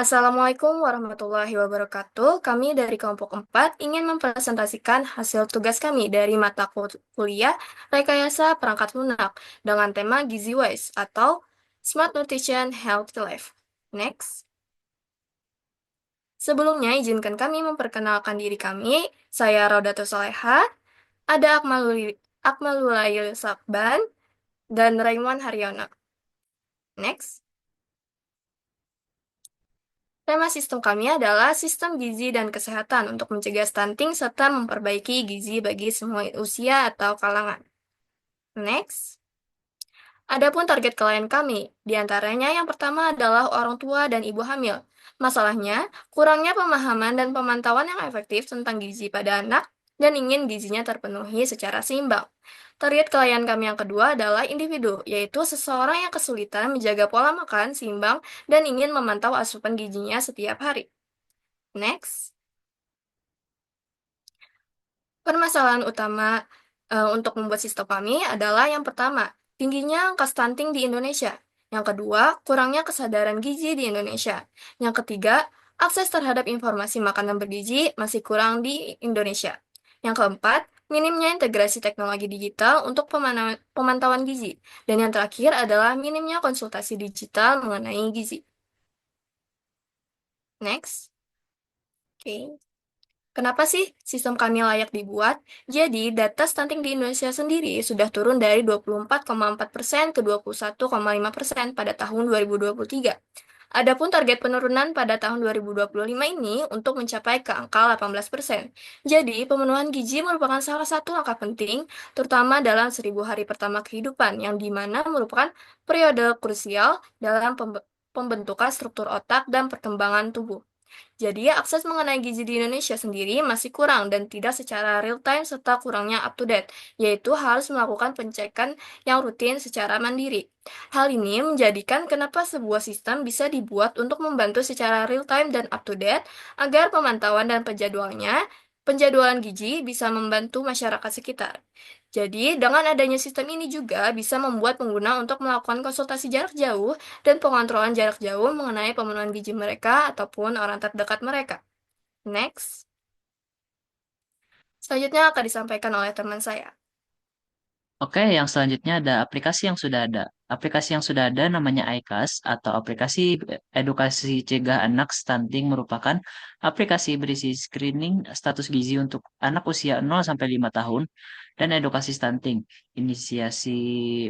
Assalamualaikum warahmatullahi wabarakatuh. Kami dari kelompok 4 ingin mempresentasikan hasil tugas kami dari mata kuliah Rekayasa Perangkat Lunak dengan tema Gizi Wise atau Smart Nutrition Healthy Life. Next. Sebelumnya, izinkan kami memperkenalkan diri kami. Saya Rodatus Soleha, ada Akmalulail Sakban, dan Raimwan Haryono. Next. Tema sistem kami adalah sistem gizi dan kesehatan untuk mencegah stunting serta memperbaiki gizi bagi semua usia atau kalangan. Next. Adapun target klien kami, diantaranya yang pertama adalah orang tua dan ibu hamil. Masalahnya, kurangnya pemahaman dan pemantauan yang efektif tentang gizi pada anak dan ingin gizinya terpenuhi secara seimbang. Target klien kami yang kedua adalah individu, yaitu seseorang yang kesulitan menjaga pola makan seimbang dan ingin memantau asupan gizinya setiap hari. Next. Permasalahan utama untuk membuat sistem kami adalah yang pertama, tingginya angka stunting di Indonesia. Yang kedua, kurangnya kesadaran gizi di Indonesia. Yang ketiga, akses terhadap informasi makanan bergizi masih kurang di Indonesia. Yang keempat, minimnya integrasi teknologi digital untuk pemantauan gizi. Dan yang terakhir adalah minimnya konsultasi digital mengenai gizi. Next. Oke. Kenapa sih sistem kami layak dibuat? Jadi, data stunting di Indonesia sendiri sudah turun dari 24,4% ke 21,5% pada tahun 2023. Adapun target penurunan pada tahun 2025 ini untuk mencapai ke angka 18%. Jadi, pemenuhan gizi merupakan salah satu langkah penting, terutama dalam 1000 hari pertama kehidupan, yang dimana merupakan periode krusial dalam pembentukan struktur otak dan perkembangan tubuh. Jadi, akses mengenai gizi di Indonesia sendiri masih kurang dan tidak secara real-time serta kurangnya up-to-date, yaitu harus melakukan pengecekan yang rutin secara mandiri. Hal ini menjadikan kenapa sebuah sistem bisa dibuat untuk membantu secara real-time dan up-to-date agar pemantauan dan penjadwalan gizi bisa membantu masyarakat sekitar. Jadi, dengan adanya sistem ini juga bisa membuat pengguna untuk melakukan konsultasi jarak jauh dan pengontrolan jarak jauh mengenai pemenuhan gizi mereka ataupun orang terdekat mereka. Next. Selanjutnya akan disampaikan oleh teman saya. Oke, yang selanjutnya ada aplikasi yang sudah ada. Aplikasi yang sudah ada namanya iCast atau aplikasi edukasi cegah anak stunting merupakan aplikasi berisi screening status gizi untuk anak usia 0 sampai 5 tahun dan edukasi stunting, inisiasi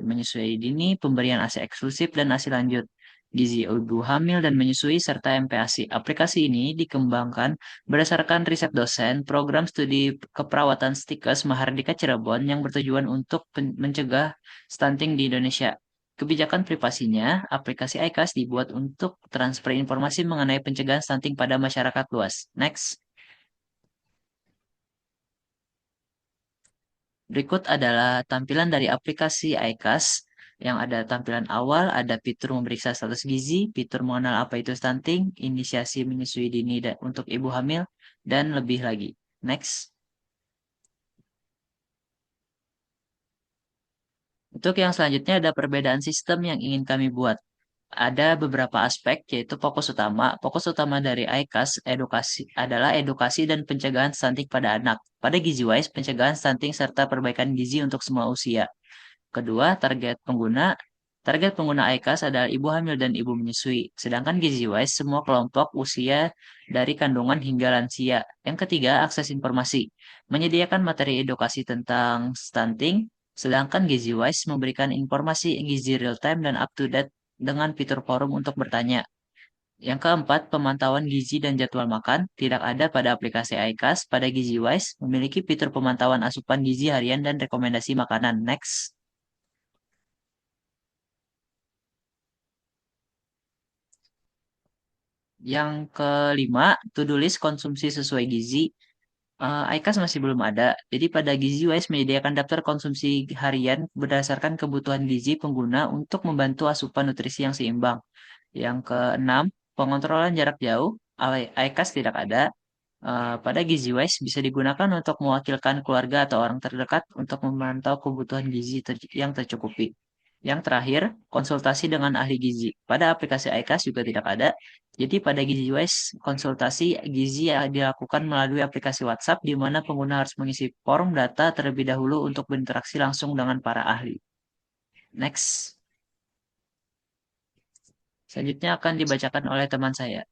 menyusui dini, pemberian ASI eksklusif dan ASI lanjut, gizi ibu hamil dan menyusui serta MPASI. Aplikasi ini dikembangkan berdasarkan riset dosen program studi keperawatan Stikes Mahardika Cirebon yang bertujuan untuk mencegah stunting di Indonesia. Kebijakan privasinya, aplikasi iCast dibuat untuk transfer informasi mengenai pencegahan stunting pada masyarakat luas. Next. Berikut adalah tampilan dari aplikasi iCast yang ada tampilan awal, ada fitur memeriksa status gizi, fitur mengenal apa itu stunting, inisiasi menyusui dini untuk ibu hamil, dan lebih lagi. Next. Untuk yang selanjutnya ada perbedaan sistem yang ingin kami buat. Ada beberapa aspek, yaitu fokus utama. Fokus utama dari iCast edukasi adalah edukasi dan pencegahan stunting pada anak. Pada GiziWise, pencegahan stunting serta perbaikan gizi untuk semua usia. Kedua, target pengguna. Target pengguna iCast adalah ibu hamil dan ibu menyusui. Sedangkan GiziWise semua kelompok usia dari kandungan hingga lansia. Yang ketiga, akses informasi. Menyediakan materi edukasi tentang stunting. Sedangkan GiziWise memberikan informasi gizi real time dan up to date dengan fitur forum untuk bertanya. Yang keempat, pemantauan gizi dan jadwal makan tidak ada pada aplikasi iCast. Pada GiziWise memiliki fitur pemantauan asupan gizi harian dan rekomendasi makanan. Next. Yang kelima, to-do list konsumsi sesuai gizi. iCast masih belum ada. Jadi pada GiziWise menyediakan daftar konsumsi harian berdasarkan kebutuhan gizi pengguna untuk membantu asupan nutrisi yang seimbang. Yang keenam, pengontrolan jarak jauh. iCast tidak ada. Pada GiziWise bisa digunakan untuk mewakilkan keluarga atau orang terdekat untuk memantau kebutuhan gizi yang tercukupi. Yang terakhir, konsultasi dengan ahli gizi. Pada aplikasi iCast juga tidak ada. Jadi pada GiziWise, konsultasi gizi yang dilakukan melalui aplikasi WhatsApp di mana pengguna harus mengisi form data terlebih dahulu untuk berinteraksi langsung dengan para ahli. Next. Selanjutnya akan dibacakan oleh teman saya.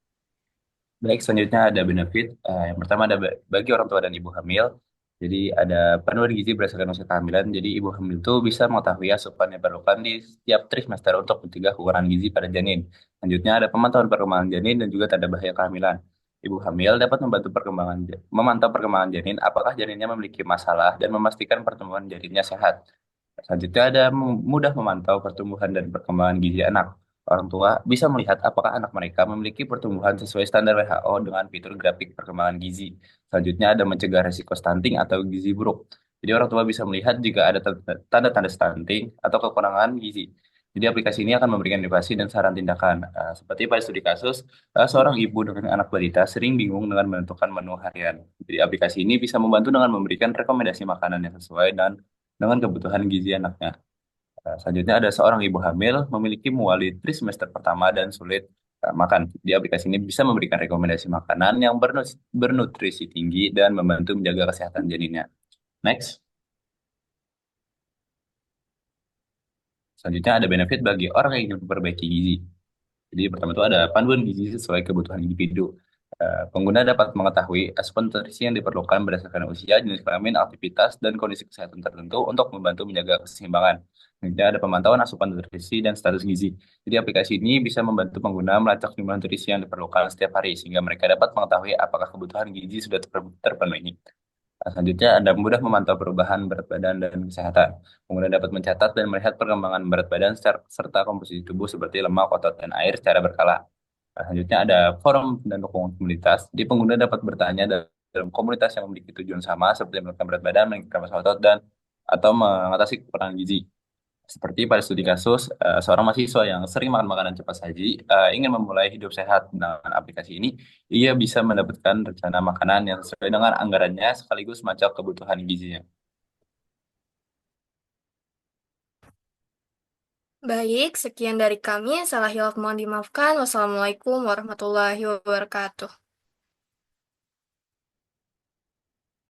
Baik, selanjutnya ada benefit. Yang pertama ada bagi orang tua dan ibu hamil. Jadi ada penurunan gizi berdasarkan usia kehamilan. Jadi ibu hamil itu bisa mengetahui asupan yang diperlukan di setiap trimester untuk mencegah kekurangan gizi pada janin. Selanjutnya ada pemantauan perkembangan janin dan juga tanda bahaya kehamilan. Ibu hamil dapat membantu memantau perkembangan janin, apakah janinnya memiliki masalah dan memastikan pertumbuhan janinnya sehat. Selanjutnya ada mudah memantau pertumbuhan dan perkembangan gizi anak. Orang tua bisa melihat apakah anak mereka memiliki pertumbuhan sesuai standar WHO dengan fitur grafik perkembangan gizi. Selanjutnya ada mencegah risiko stunting atau gizi buruk. Jadi orang tua bisa melihat jika ada tanda-tanda stunting atau kekurangan gizi. Jadi aplikasi ini akan memberikan edukasi dan saran tindakan. Seperti pada studi kasus, seorang ibu dengan anak balita sering bingung dengan menentukan menu harian. Jadi aplikasi ini bisa membantu dengan memberikan rekomendasi makanan yang sesuai dan dengan kebutuhan gizi anaknya. Selanjutnya ada seorang ibu hamil memiliki muali trimester pertama dan sulit makan. Di aplikasi ini bisa memberikan rekomendasi makanan yang bernutrisi tinggi dan membantu menjaga kesehatan janinnya. Next. Selanjutnya ada benefit bagi orang yang ingin memperbaiki gizi. Jadi pertama itu ada panduan gizi sesuai kebutuhan individu. Pengguna dapat mengetahui asupan nutrisi yang diperlukan berdasarkan usia, jenis kelamin, aktivitas, dan kondisi kesehatan tertentu untuk membantu menjaga keseimbangan. Kemudian ada pemantauan asupan nutrisi dan status gizi. Jadi aplikasi ini bisa membantu pengguna melacak jumlah nutrisi yang diperlukan setiap hari sehingga mereka dapat mengetahui apakah kebutuhan gizi sudah terpenuhi. Selanjutnya, Anda mudah memantau perubahan berat badan dan kesehatan. Pengguna dapat mencatat dan melihat perkembangan berat badan serta komposisi tubuh seperti lemak, otot, dan air secara berkala. Selanjutnya ada forum dan dukungan komunitas. Di pengguna dapat bertanya dalam komunitas yang memiliki tujuan sama seperti menurunkan berat badan, meningkatkan massa otot, dan atau mengatasi kekurangan gizi. Seperti pada studi kasus, seorang mahasiswa yang sering makan makanan cepat saji ingin memulai hidup sehat dengan aplikasi ini, ia bisa mendapatkan rencana makanan yang sesuai dengan anggarannya sekaligus macam kebutuhan gizinya. Baik, sekian dari kami. Salah hilaf mohon dimaafkan. Wassalamualaikum warahmatullahi wabarakatuh.